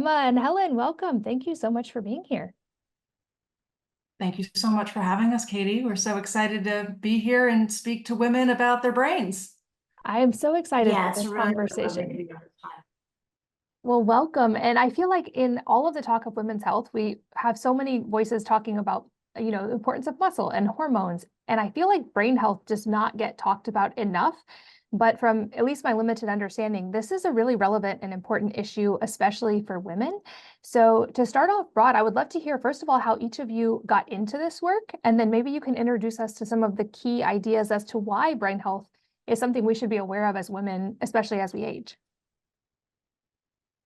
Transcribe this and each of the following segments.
Emma and Helen, welcome. Thank you so much for being here. Thank you so much for having us, Katie. We're so excited to be here and speak to women about their brains. I am so excited for this conversation. Well, welcome. And I feel like in all of the talk of women's health, we have so many voices talking about, the importance of muscle and hormones. And I feel like brain health does not get talked about enough. But from at least my limited understanding, this is a really relevant and important issue, especially for women. So to start off broad, I would love to hear, first of all, how each of you got into this work. And then maybe you can introduce us to some of the key ideas as to why brain health is something we should be aware of as women, especially as we age.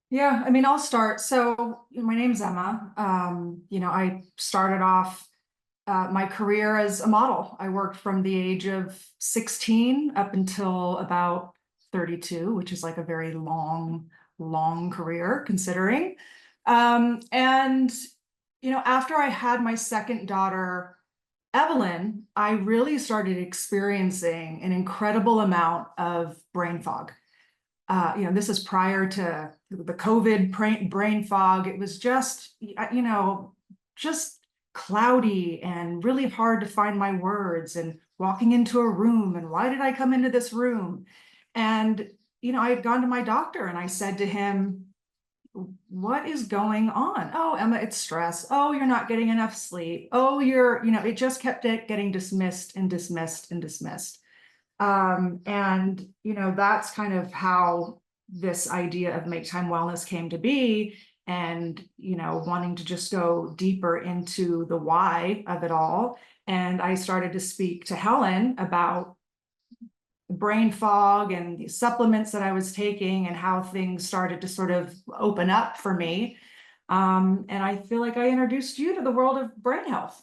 Yeah, I'll start. So my name's Emma. I started off my career as a model. I worked from the age of 16 up until about 32, which is like a very long career considering. After I had my second daughter, Evelyn, I really started experiencing an incredible amount of brain fog. This is prior to the COVID brain fog. It was just cloudy and really hard to find my words, and walking into a room and why did I come into this room? And, I had gone to my doctor and I said to him, what is going on? Oh, Emma, it's stress. Oh, you're not getting enough sleep. Oh, it just kept getting dismissed and dismissed and dismissed. That's kind of how this idea of Make Time Wellness came to be, and, wanting to just go deeper into the why of it all. And I started to speak to Helen about brain fog and the supplements that I was taking and how things started to sort of open up for me. And I feel like I introduced you to the world of brain health.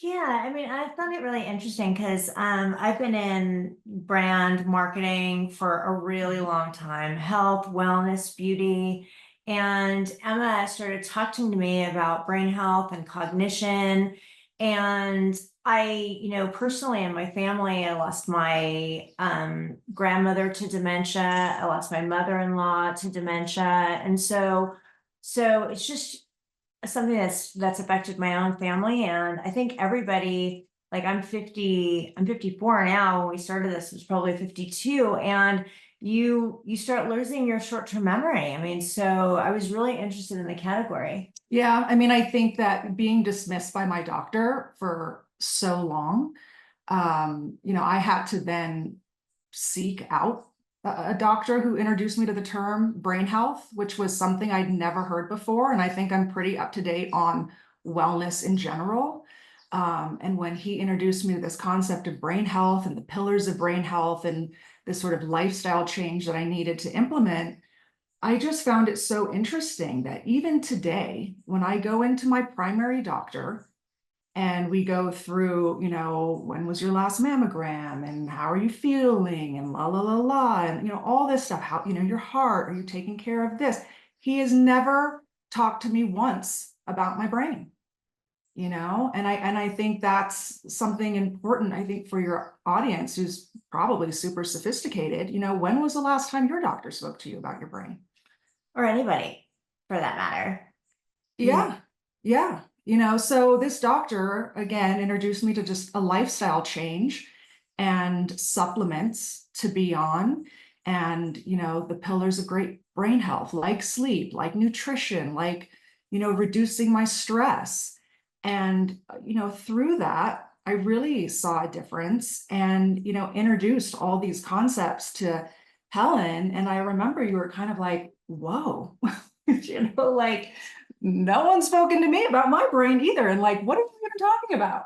Yeah, I found it really interesting because I've been in brand marketing for a really long time, health, wellness, beauty. And Emma started talking to me about brain health and cognition. And I, personally in my family, I lost my grandmother to dementia. I lost my mother-in-law to dementia. And so it's just something that's affected my own family. And I think everybody, like I'm 54 now. When we started this, it was probably 52. And you start losing your short-term memory. So I was really interested in the category. Yeah, I think that being dismissed by my doctor for so long, I had to then seek out a doctor who introduced me to the term brain health, which was something I'd never heard before. And I think I'm pretty up to date on wellness in general. And when he introduced me to this concept of brain health and the pillars of brain health and this sort of lifestyle change that I needed to implement, I just found it so interesting that even today, when I go into my primary doctor and we go through, when was your last mammogram and how are you feeling and la, la, la, la, and, all this stuff, how, your heart, are you taking care of this? He has never talked to me once about my brain, and I think that's something important, I think, for your audience who's probably super sophisticated. When was the last time your doctor spoke to you about your brain? Or anybody for that matter. Yeah. So this doctor, again, introduced me to just a lifestyle change and supplements to be on, and, the pillars of great brain health, like sleep, like nutrition, like, reducing my stress. And, through that, I really saw a difference and, introduced all these concepts to Helen. And I remember you were kind of like, whoa, like, no one's spoken to me about my brain either. And like, what are you even talking about?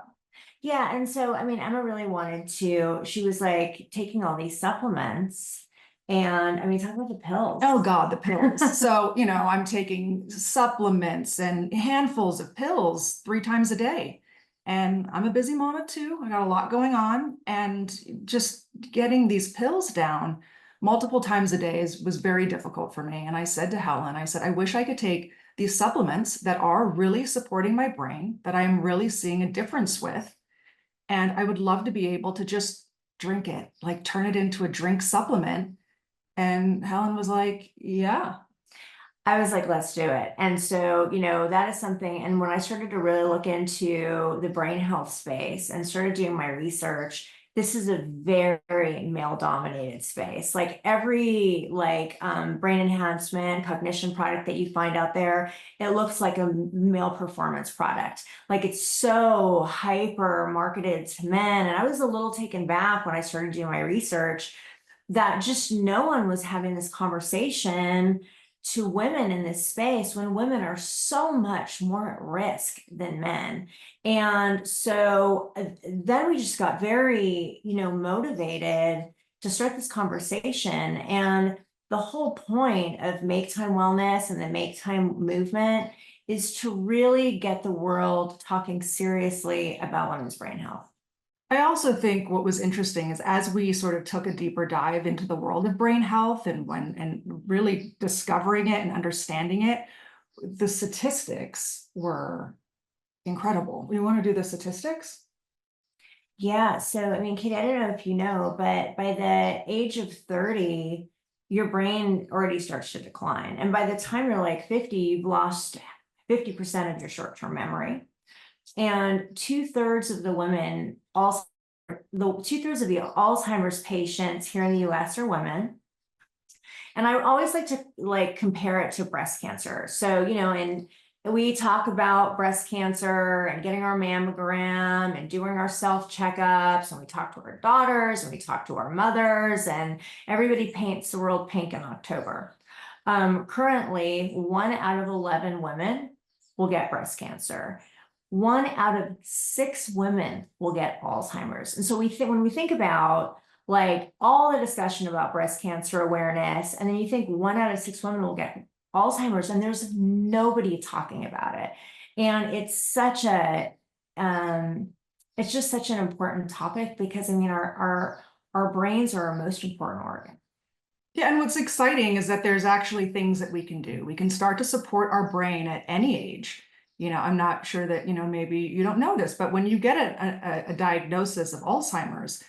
Yeah. And so, Emma really wanted to, she was like taking all these supplements and talk about the pills. Oh God, the pills. So, I'm taking supplements and handfuls of pills 3 times a day. And I'm a busy mama too. I got a lot going on, and just getting these pills down multiple times a day was very difficult for me. And I said to Helen, I wish I could take these supplements that are really supporting my brain, that I'm really seeing a difference with. And I would love to be able to just drink it, like turn it into a drink supplement. And Helen was like, yeah. I was like, let's do it. And so, that is something. And when I started to really look into the brain health space and started doing my research, this is a very male dominated space. Like every brain enhancement cognition product that you find out there, it looks like a male performance product. Like it's so hyper marketed to men. And I was a little taken back when I started doing my research that just no one was having this conversation to women in this space when women are so much more at risk than men. And so then we just got very, motivated to start this conversation. And the whole point of Make Time Wellness and the Make Time movement is to really get the world talking seriously about women's brain health. I also think what was interesting is as we sort of took a deeper dive into the world of brain health and really discovering it and understanding it, the statistics were incredible. We want to do the statistics? Yeah. So, I mean, Kate, I don't know if you know, but by the age of 30, your brain already starts to decline. And by the time you're like 50, you've lost 50% of your short-term memory. And two-thirds of the Alzheimer's patients here in the US are women. And I always like to compare it to breast cancer. So, and we talk about breast cancer and getting our mammogram and doing our self checkups, and we talk to our daughters and we talk to our mothers, and everybody paints the world pink in October. Currently, 1 out of 11 women will get breast cancer. 1 out of 6 women will get Alzheimer's. And so when we think about all the discussion about breast cancer awareness, and then you think 1 out of 6 women will get Alzheimer's, and there's nobody talking about it. And it's just such an important topic because, I mean, our brains are our most important organ. Yeah, and what's exciting is that there's actually things that we can do. We can start to support our brain at any age. I'm not sure that, maybe you don't know this, but when you get a diagnosis of Alzheimer's,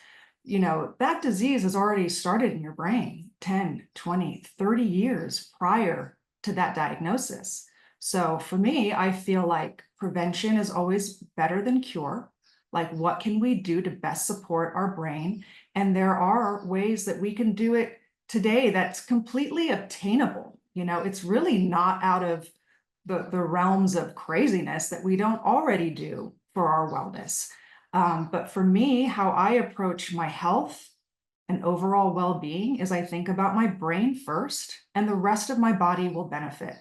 that disease has already started in your brain 10, 20, 30 years prior to that diagnosis. So for me, I feel like prevention is always better than cure. Like, what can we do to best support our brain? And there are ways that we can do it today that's completely obtainable. It's really not out of the realms of craziness that we don't already do for our wellness. But for me, how I approach my health and overall well-being is I think about my brain first, and the rest of my body will benefit.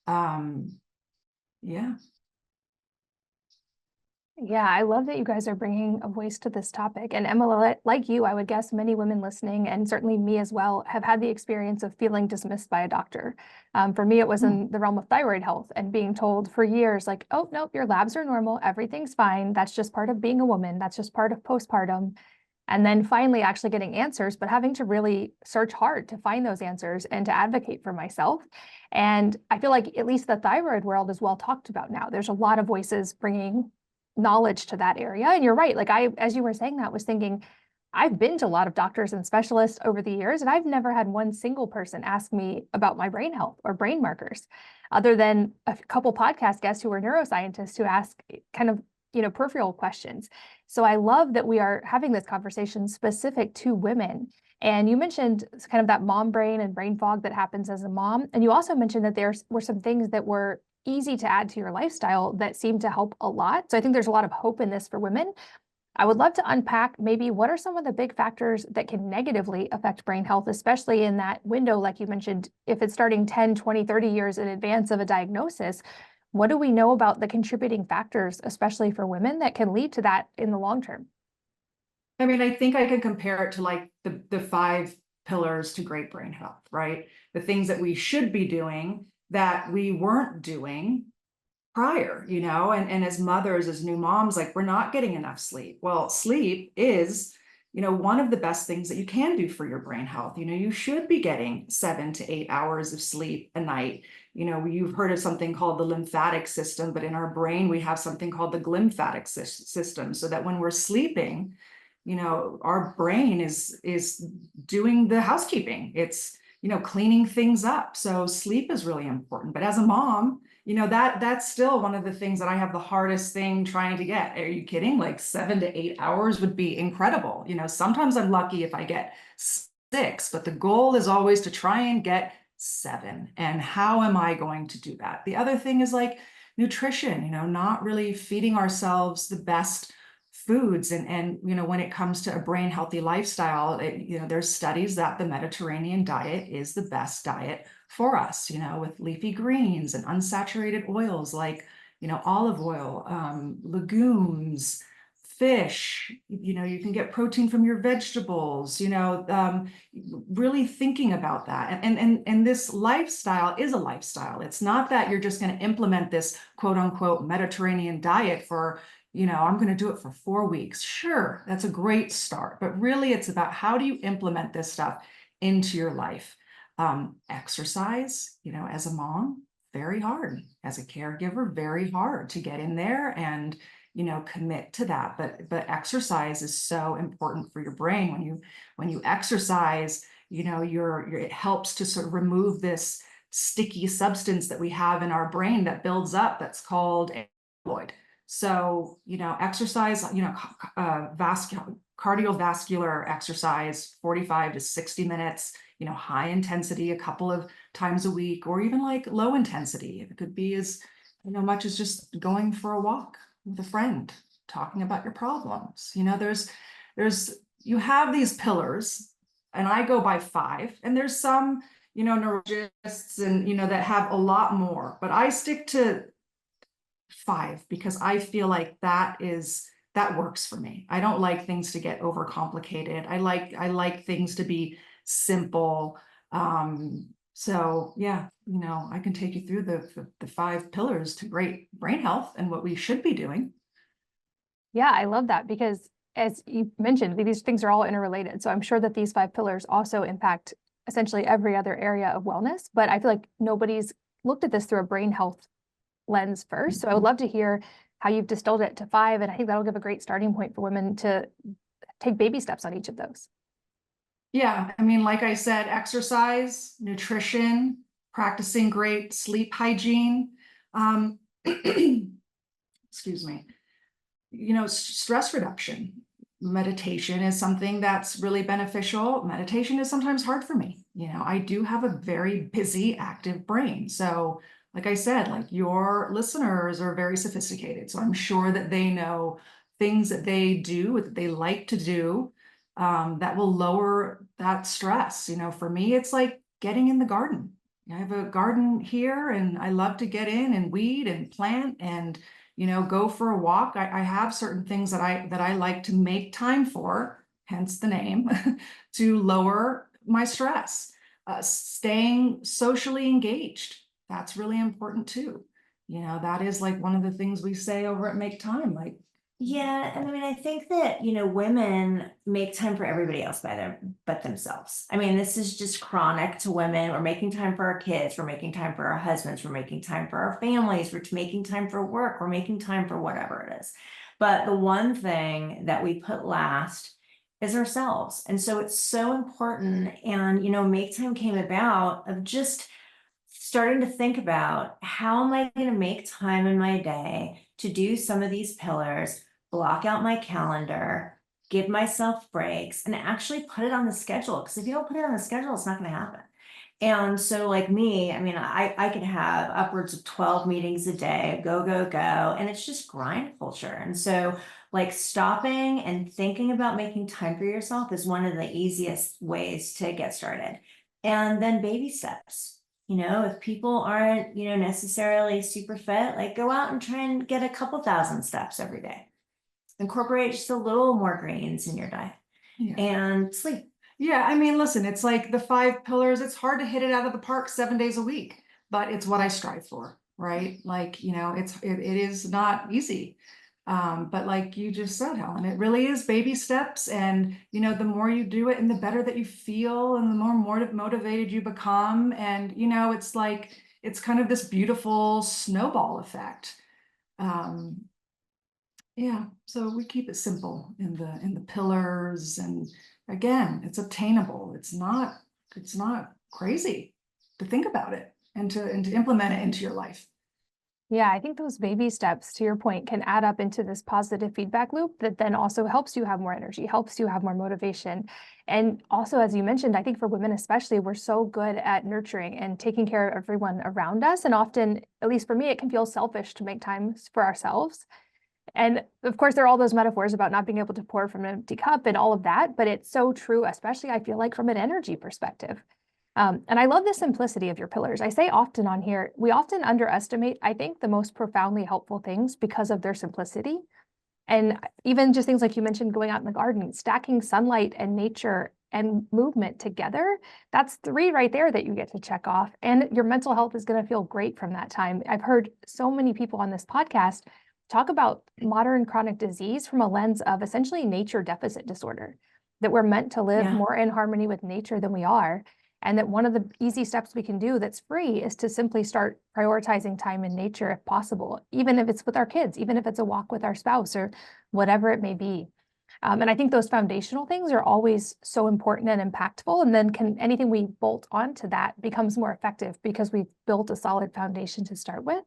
Yeah. Yeah, I love that you guys are bringing a voice to this topic. And Emma, like you, I would guess many women listening, and certainly me as well, have had the experience of feeling dismissed by a doctor. For me, it was in the realm of thyroid health and being told for years, like, oh, nope, your labs are normal. Everything's fine. That's just part of being a woman. That's just part of postpartum. And then finally actually getting answers, but having to really search hard to find those answers and to advocate for myself. And I feel like at least the thyroid world is well talked about now. There's a lot of voices bringing knowledge to that area. And you're right. Like as you were saying that, was thinking, I've been to a lot of doctors and specialists over the years, and I've never had one single person ask me about my brain health or brain markers, other than a couple podcast guests who are neuroscientists who ask kind of, peripheral questions. So I love that we are having this conversation specific to women. And you mentioned kind of that mom brain and brain fog that happens as a mom. And you also mentioned that there were some things that were easy to add to your lifestyle that seem to help a lot. So I think there's a lot of hope in this for women. I would love to unpack maybe what are some of the big factors that can negatively affect brain health, especially in that window, like you mentioned, if it's starting 10, 20, 30 years in advance of a diagnosis. What do we know about the contributing factors, especially for women, that can lead to that in the long term? I mean, I think I can compare it to like the 5 pillars to great brain health, right? The things that we should be doing that we weren't doing prior, and as mothers, as new moms, like we're not getting enough sleep. Well, sleep is, one of the best things that you can do for your brain health. You should be getting 7 to 8 hours of sleep a night. You've heard of something called the lymphatic system, but in our brain, we have something called the glymphatic system, so that when we're sleeping, our brain is doing the housekeeping. It's, cleaning things up. So sleep is really important. But as a mom, that's still one of the things that I have the hardest thing trying to get. Are you kidding? Like 7 to 8 hours would be incredible. Sometimes I'm lucky if I get 6, but the goal is always to try and get 7. And how am I going to do that? The other thing is like nutrition, not really feeding ourselves the best foods. And when it comes to a brain healthy lifestyle, there's studies that the Mediterranean diet is the best diet for us, with leafy greens and unsaturated oils like, olive oil, legumes, fish, you can get protein from your vegetables, really thinking about that. And this lifestyle is a lifestyle. It's not that you're just going to implement this quote unquote Mediterranean diet for, I'm going to do it for 4 weeks. Sure, that's a great start, but really it's about how do you implement this stuff into your life? Exercise, as a mom, very hard. As a caregiver, very hard to get in there and commit to that. But exercise is so important for your brain. When you exercise, it helps to sort of remove this sticky substance that we have in our brain that builds up, that's called amyloid. So, exercise, cardiovascular exercise, 45 to 60 minutes, high intensity, a couple of times a week, or even like low intensity. It could be as, much as just going for a walk with a friend, talking about your problems. You have these pillars, and I go by 5, and there's some, neurologists and, that have a lot more, but I stick to 5 because I feel like that works for me. I don't like things to get overcomplicated. I like things to be simple. So yeah, I can take you through the 5 pillars to great brain health and what we should be doing. Yeah, I love that because as you mentioned, these things are all interrelated. So I'm sure that these 5 pillars also impact essentially every other area of wellness, but I feel like nobody's looked at this through a brain health lens first. So I would love to hear how you've distilled it to 5. And I think that'll give a great starting point for women to take baby steps on each of those. Yeah, I mean, like I said, exercise, nutrition, practicing great sleep hygiene, excuse me, stress reduction. Meditation is something that's really beneficial. Meditation is sometimes hard for me. I do have a very busy, active brain. So like I said, like your listeners are very sophisticated. So I'm sure that they know things that they do, that they like to do, that will lower that stress. For me, it's like getting in the garden. I have a garden here and I love to get in and weed and plant and, go for a walk. I have certain things that I like to make time for, hence the name, to lower my stress. Staying socially engaged. That's really important too. That is like one of the things we say over at Make Time, like, yeah, and I mean, I think that, women make time for everybody else but themselves. I mean, this is just chronic to women. We're making time for our kids. We're making time for our husbands. We're making time for our families. We're making time for work. We're making time for whatever it is. But the one thing that we put last is ourselves. And so it's so important. And, Make Time came about of just starting to think about how am I going to make time in my day to do some of these pillars, block out my calendar, give myself breaks, and actually put it on the schedule. Because if you don't put it on the schedule, it's not going to happen. And so like me, I mean, I could have upwards of 12 meetings a day, go, and it's just grind culture. And so like stopping and thinking about making time for yourself is one of the easiest ways to get started. And then baby steps. If people aren't, necessarily super fit, like go out and try and get a couple thousand steps every day. Incorporate just a little more greens in your diet and sleep. Yeah, I mean, listen, it's like the 5 pillars. It's hard to hit it out of the park 7 days a week, but it's what I strive for, right? Like, it is not easy. But like you just said, Helen, it really is baby steps. And, the more you do it and the better that you feel and the more motivated you become. And, it's like, it's kind of this beautiful snowball effect. Yeah, so we keep it simple in the pillars, and again, it's obtainable. It's not crazy to think about it and to implement it into your life. Yeah, I think those baby steps, to your point, can add up into this positive feedback loop that then also helps you have more energy, helps you have more motivation. And also, as you mentioned, I think for women especially, we're so good at nurturing and taking care of everyone around us. And often, at least for me, it can feel selfish to make time for ourselves. And of course, there are all those metaphors about not being able to pour from an empty cup and all of that, but it's so true, especially I feel like from an energy perspective. And I love the simplicity of your pillars. I say often on here, we often underestimate, I think, the most profoundly helpful things because of their simplicity. And even just things like you mentioned, going out in the garden, stacking sunlight and nature and movement together, that's 3 right there that you get to check off. And your mental health is going to feel great from that time. I've heard so many people on this podcast talk about modern chronic disease from a lens of essentially nature deficit disorder, that we're meant to live more in harmony with nature than we are. And that one of the easy steps we can do that's free is to simply start prioritizing time in nature if possible, even if it's with our kids, even if it's a walk with our spouse or whatever it may be. And I think those foundational things are always so important and impactful. And then anything we bolt onto that becomes more effective because we've built a solid foundation to start with.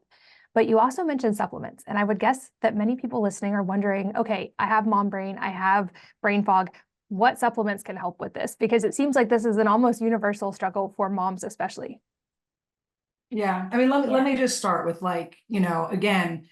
But you also mentioned supplements. And I would guess that many people listening are wondering, okay, I have mom brain, I have brain fog. What supplements can help with this? Because it seems like this is an almost universal struggle for moms, especially. Yeah. I mean, let me just start with again,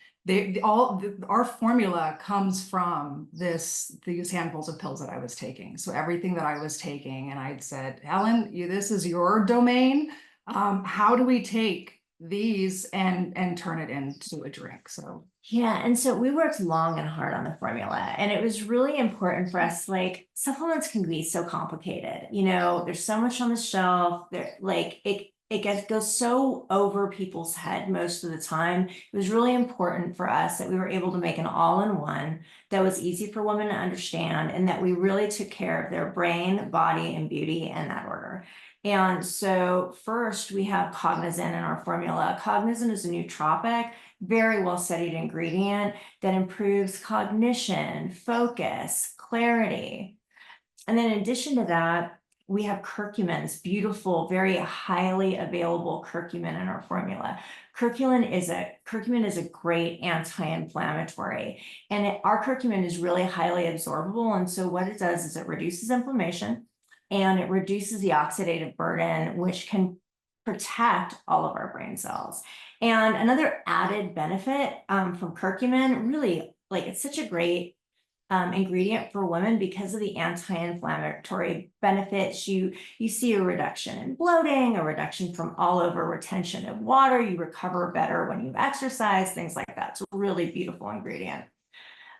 our formula comes from these handfuls of pills that I was taking. So everything that I was taking, and I'd said, Helen, this is your domain. How do we take these and turn it into a drink? So yeah, and so we worked long and hard on the formula, and it was really important for us. Like, supplements can be so complicated, there's so much on the shelf there, like it goes so over people's head most of the time. It was really important for us that we were able to make an all-in-one that was easy for women to understand, and that we really took care of their brain, body, and beauty in that order. And so first we have cognizin in our formula. Cognizin is a nootropic, very well studied ingredient that improves cognition, focus, clarity. And then in addition to that, we have curcumin, this beautiful, very highly available curcumin in our formula. Curcumin is a great anti-inflammatory, and our curcumin is really highly absorbable. And so what it does is it reduces inflammation and it reduces the oxidative burden, which can protect all of our brain cells. And another added benefit from curcumin, really, like, it's such a great ingredient for women because of the anti-inflammatory benefits. You see a reduction in bloating, a reduction from all over retention of water, you recover better when you exercise, things like that. It's a really beautiful ingredient.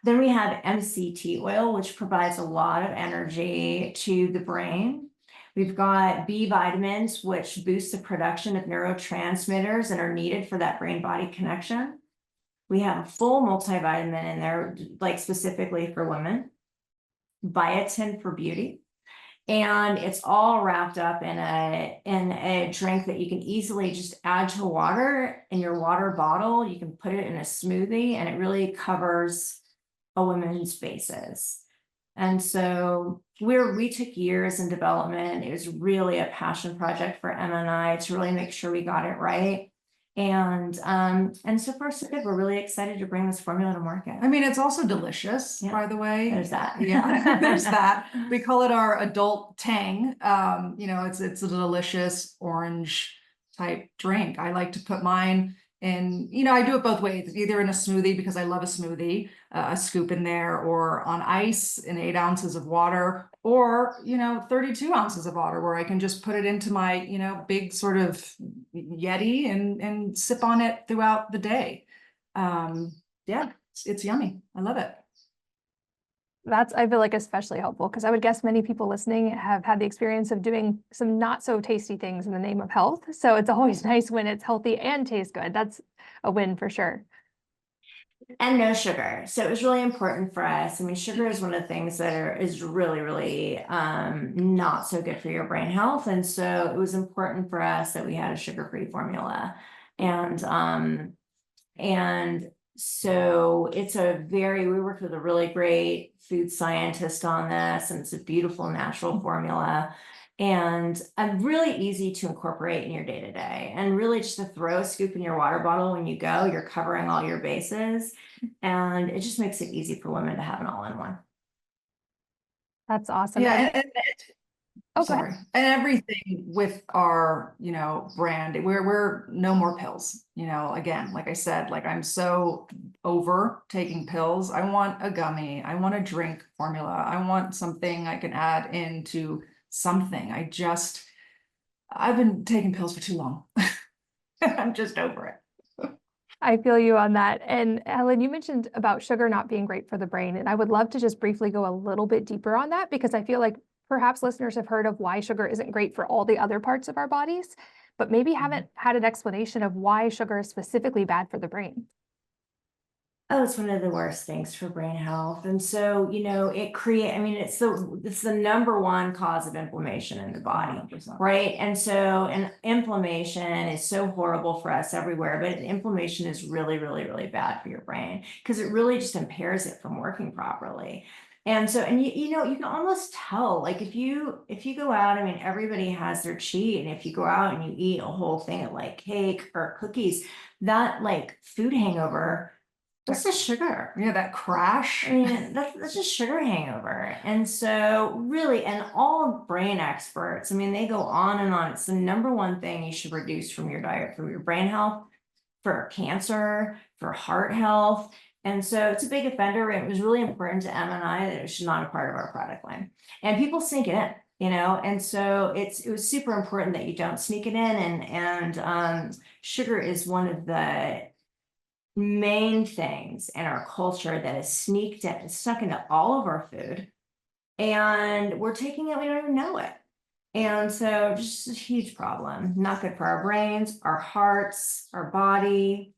Then we have MCT oil, which provides a lot of energy to the brain. We've got B vitamins, which boost the production of neurotransmitters that are needed for that brain-body connection. We have a full multivitamin in there, like specifically for women. Biotin for beauty. And it's all wrapped up in a drink that you can easily just add to water in your water bottle. You can put it in a smoothie, and it really covers a woman's bases. And so we took years in development. It was really a passion project for Emma and I to really make sure we got it right. And so far so good. We're really excited to bring this formula to market. I mean, it's also delicious, by the way. There's that. Yeah, there's that. We call it our adult tang. It's a delicious orange type drink. I like to put mine in, I do it both ways, either in a smoothie because I love a smoothie, a scoop in there, or on ice in 8 ounces of water, or 32 ounces of water, where I can just put it into my big sort of Yeti and sip on it throughout the day. Yeah, it's yummy. I love it. That's, I feel like, especially helpful because I would guess many people listening have had the experience of doing some not so tasty things in the name of health. So it's always nice when it's healthy and tastes good. That's a win for sure. And no sugar. So it was really important for us. I mean, sugar is one of the things that is really, really not so good for your brain health. And so it was important for us that we had a sugar-free formula. And so we worked with a really great food scientist on this, and it's a beautiful natural formula. and really easy to incorporate in your day to day. And really just to throw a scoop in your water bottle when you go, you're covering all your bases. And it just makes it easy for women to have an all-in-one. That's awesome. Yeah, Oh, sorry. And everything with our, brand, we're no more pills, again, like I said, like I'm so over taking pills. I want a gummy. I want a drink formula. I want something I can add into something. I've been taking pills for too long. I'm just over it. I feel you on that. And Helen, you mentioned about sugar not being great for the brain. And I would love to just briefly go a little bit deeper on that, because I feel like perhaps listeners have heard of why sugar isn't great for all the other parts of our bodies, but maybe haven't had an explanation of why sugar is specifically bad for the brain. Oh, it's one of the worst things for brain health. And so, it's the number one cause of inflammation in the body, 100%. right? And inflammation is so horrible for us everywhere, but inflammation is really, really, really bad for your brain because it really just impairs it from working properly. And so, you can almost tell, like if you go out, everybody has their cheat. And if you go out and you eat a whole thing of like cake or cookies, that like food hangover, that's the sugar. Yeah, that crash. That's just sugar hangover. And so really, and all brain experts, they go on and on. It's the number one thing you should reduce from your diet for your brain health, for cancer, for heart health. And so it's a big offender. It was really important to Em and I that it should not be a part of our product line. And people sneak it in, and so it was super important that you don't sneak it in. And sugar is one of the main things in our culture that is stuck into all of our food, and we're taking it, we don't even know it. And so just a huge problem, not good for our brains, our hearts, our body.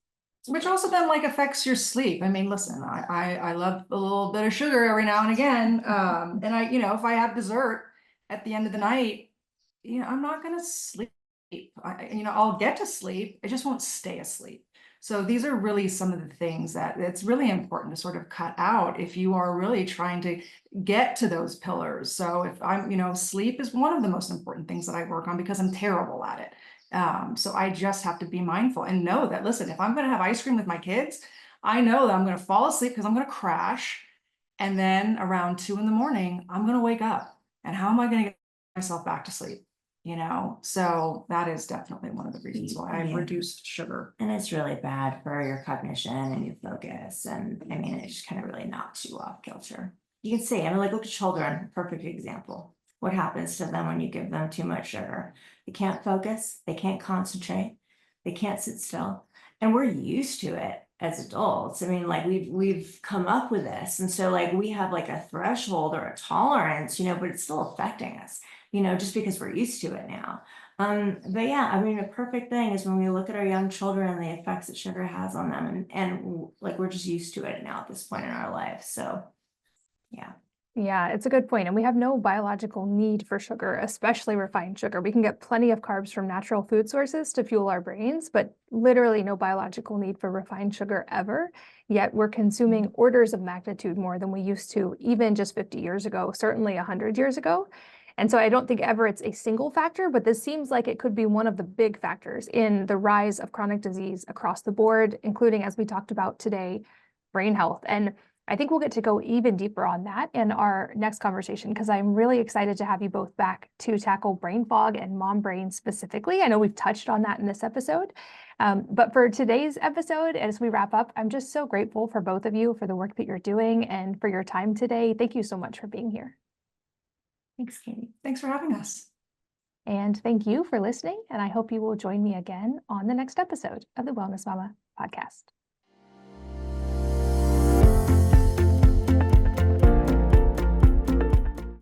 Which also then like affects your sleep. Listen, I love a little bit of sugar every now and again. And if I have dessert at the end of the night, I'm not gonna sleep. I'll get to sleep. I just won't stay asleep. So these are really some of the things that it's really important to sort of cut out if you are really trying to get to those pillars. So if I'm, sleep is one of the most important things that I work on because I'm terrible at it. So I just have to be mindful and know that, listen, if I'm going to have ice cream with my kids, I know that I'm going to fall asleep because I'm going to crash. And then around 2 a.m, I'm going to wake up. And how am I going to get myself back to sleep? So that is definitely one of the reasons why I've reduced sugar. And it's really bad for your cognition and your focus. And it just kind of really knocks you off kilter. You can see, look at children, perfect example. What happens to them when you give them too much sugar? They can't focus, they can't concentrate, they can't sit still. And we're used to it as adults. We've come up with this. And so we have like a threshold or a tolerance, but it's still affecting us, just because we're used to it now. But yeah, a perfect thing is when we look at our young children and the effects that sugar has on them, and we're just used to it now at this point in our life. So yeah. Yeah, it's a good point. And we have no biological need for sugar, especially refined sugar. We can get plenty of carbs from natural food sources to fuel our brains, but literally no biological need for refined sugar ever. Yet we're consuming orders of magnitude more than we used to, even just 50 years ago, certainly 100 years ago. And so I don't think ever it's a single factor, but this seems like it could be one of the big factors in the rise of chronic disease across the board, including, as we talked about today, brain health. And I think we'll get to go even deeper on that in our next conversation, because I'm really excited to have you both back to tackle brain fog and mom brain specifically. I know we've touched on that in this episode, but for today's episode, as we wrap up, I'm just so grateful for both of you for the work that you're doing and for your time today. Thank you so much for being here. Thanks, Katie. Thanks for having us. And thank you for listening. And I hope you will join me again on the next episode of the Wellness Mama podcast.